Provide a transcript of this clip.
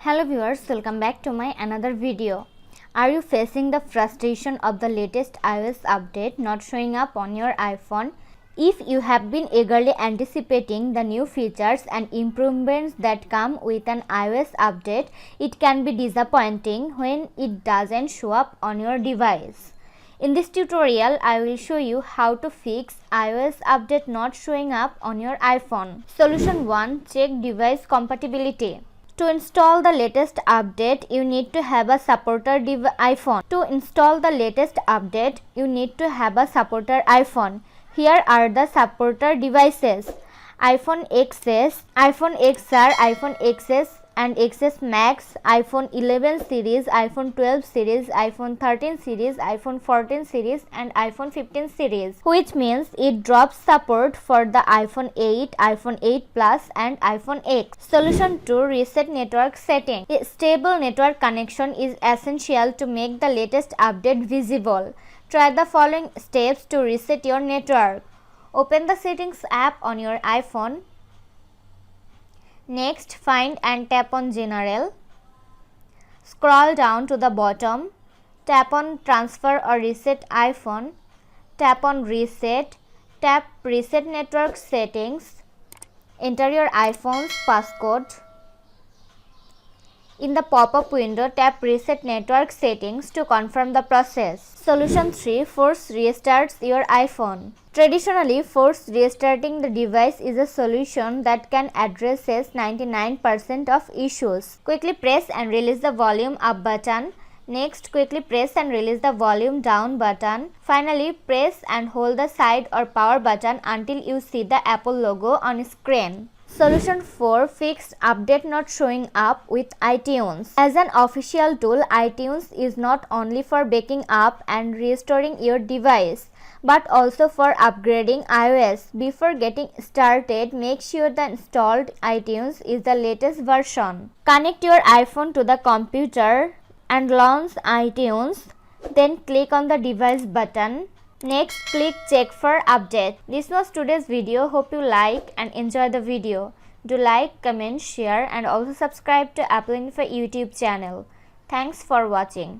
Hello viewers, welcome back to my another video. Are you facing the frustration of the latest iOS update not showing up on your iPhone? If you have been eagerly anticipating the new features and improvements that come with an iOS update, it can be disappointing when it doesn't show up on your device. In this tutorial, I will show you how to fix iOS update not showing up on your iPhone. Solution 1. Check device compatibility. To install the latest update, you need to have a supporter iPhone. To install the latest update, you need to have a supporter iPhone. Here are the supporter devices: iPhone XS, iPhone XR, iPhone XS and XS Max, iPhone 11 series, iPhone 12 series, iPhone 13 series, iPhone 14 series and iPhone 15 series, which means it drops support for the iPhone 8, iPhone 8 Plus and iPhone X. Solution 2. Reset network setting. A stable network connection is essential to make the latest update visible. Try the following steps to reset your network. Open the Settings app on your iPhone. Next, find and tap on General. Scroll down to the bottom. Tap on Transfer or Reset iPhone. Tap on Reset. Tap Reset Network Settings. Enter your iPhone's passcode. In the pop-up window, tap Reset Network Settings to confirm the process. Solution 3. Force restarts your iPhone. Traditionally, force restarting the device is a solution that can address 99% of issues. Quickly press and release the volume up button. Next, quickly press and release the volume down button. Finally, press and hold the side or power button until you see the Apple logo on screen. Solution 4. Fixed update not showing up with iTunes. As an official tool, iTunes is not only for backing up and restoring your device, but also for upgrading iOS. Before getting started, make sure the installed iTunes is the latest version. Connect your iPhone to the computer and launch iTunes. Then click on the device button. Next, click check for update. This was today's video. Hope you like and enjoy the video. Do like, comment, share and also subscribe to Apple Info YouTube channel. Thanks for watching.